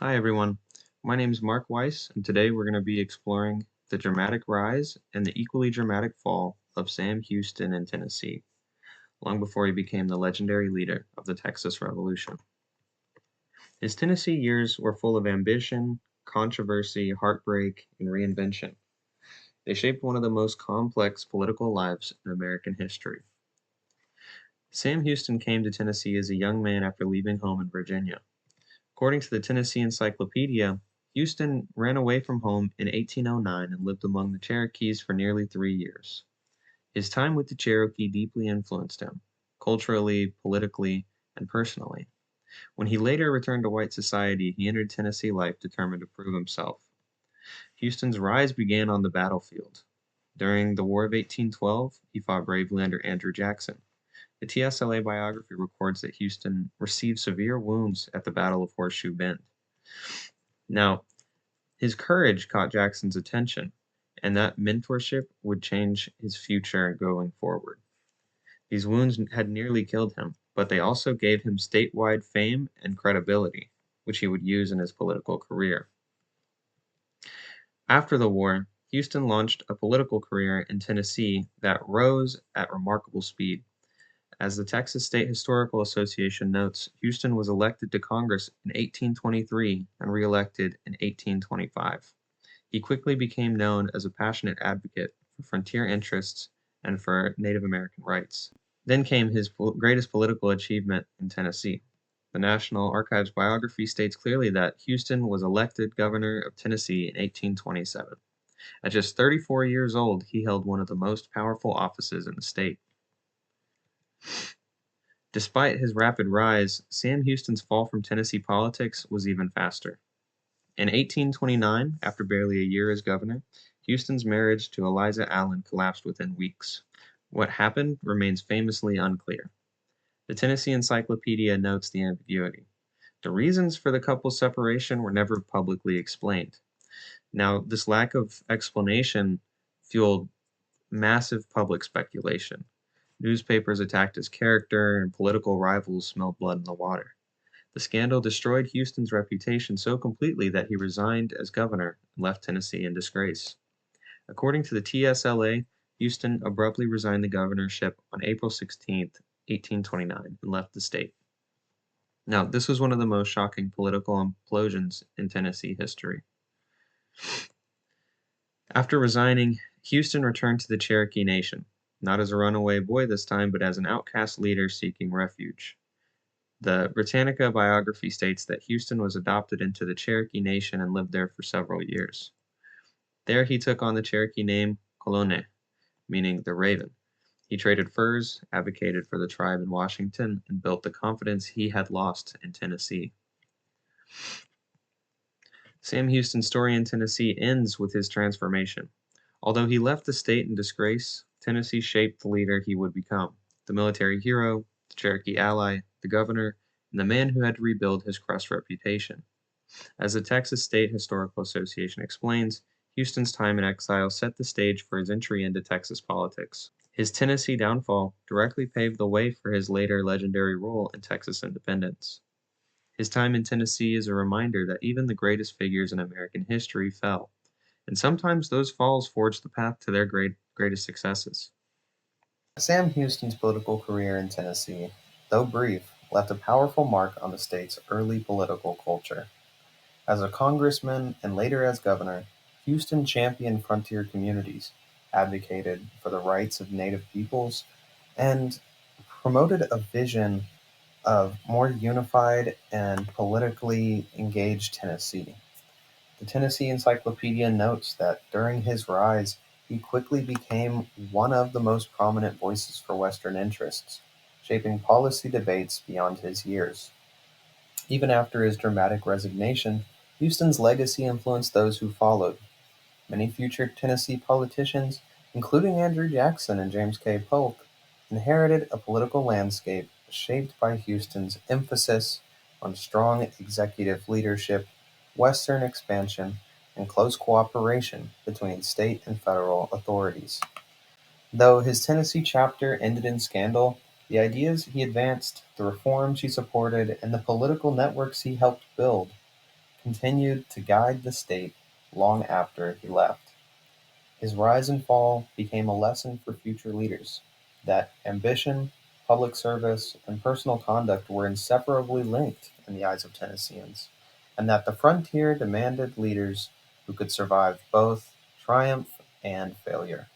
Hi, everyone. My name is Mark Weiss, and today we're going to be exploring the dramatic rise and the equally dramatic fall of Sam Houston in Tennessee, long before he became the legendary leader of the Texas Revolution. His Tennessee years were full of ambition, controversy, heartbreak, and reinvention. They shaped one of the most complex political lives in American history. Sam Houston came to Tennessee as a young man after leaving home in Virginia. According to the Tennessee Encyclopedia, Houston ran away from home in 1809 and lived among the Cherokees for nearly 3 years. His time with the Cherokee deeply influenced him, culturally, politically, and personally. When he later returned to white society, he entered Tennessee life determined to prove himself. Houston's rise began on the battlefield. During the War of 1812, he fought bravely under Andrew Jackson. The TSLA biography records that Houston received severe wounds at the Battle of Horseshoe Bend. Now, his courage caught Jackson's attention, and that mentorship would change his future going forward. These wounds had nearly killed him, but they also gave him statewide fame and credibility, which he would use in his political career. After the war, Houston launched a political career in Tennessee that rose at remarkable speed. As the Texas State Historical Association notes, Houston was elected to Congress in 1823 and reelected in 1825. He quickly became known as a passionate advocate for frontier interests and for Native American rights. Then came his greatest political achievement in Tennessee. The National Archives biography states clearly that Houston was elected governor of Tennessee in 1827. At just 34 years old, he held one of the most powerful offices in the state. Despite his rapid rise, Sam Houston's fall from Tennessee politics was even faster. In 1829, after barely a year as governor, Houston's marriage to Eliza Allen collapsed within weeks. What happened remains famously unclear. The Tennessee Encyclopedia notes the ambiguity. The reasons for the couple's separation were never publicly explained. Now, this lack of explanation fueled massive public speculation. Newspapers attacked his character, and political rivals smelled blood in the water. The scandal destroyed Houston's reputation so completely that he resigned as governor and left Tennessee in disgrace. According to the TSLA, Houston abruptly resigned the governorship on April 16, 1829, and left the state. Now, this was one of the most shocking political implosions in Tennessee history. After resigning, Houston returned to the Cherokee Nation, not as a runaway boy this time, but as an outcast leader seeking refuge. The Britannica biography states that Houston was adopted into the Cherokee Nation and lived there for several years. There he took on the Cherokee name Colone, meaning the raven. He traded furs, advocated for the tribe in Washington, and built the confidence he had lost in Tennessee. Sam Houston's story in Tennessee ends with his transformation. Although he left the state in disgrace, Tennessee shaped the leader he would become, the military hero, the Cherokee ally, the governor, and the man who had to rebuild his crushed reputation. As the Texas State Historical Association explains, Houston's time in exile set the stage for his entry into Texas politics. His Tennessee downfall directly paved the way for his later legendary role in Texas independence. His time in Tennessee is a reminder that even the greatest figures in American history fell, and sometimes those falls forged the path to their greatest successes. Sam Houston's political career in Tennessee, though brief, left a powerful mark on the state's early political culture. As a congressman and later as governor, Houston championed frontier communities, advocated for the rights of Native peoples, and promoted a vision of more unified and politically engaged Tennessee. The Tennessee Encyclopedia notes that during his rise, he quickly became one of the most prominent voices for Western interests, shaping policy debates beyond his years. Even after his dramatic resignation, Houston's legacy influenced those who followed. Many future Tennessee politicians, including Andrew Jackson and James K. Polk, inherited a political landscape shaped by Houston's emphasis on strong executive leadership, Western expansion, and close cooperation between state and federal authorities. Though his Tennessee chapter ended in scandal, the ideas he advanced, the reforms he supported, and the political networks he helped build continued to guide the state long after he left. His rise and fall became a lesson for future leaders that ambition, public service, and personal conduct were inseparably linked in the eyes of Tennesseans, and that the frontier demanded leaders who could survive both triumph and failure.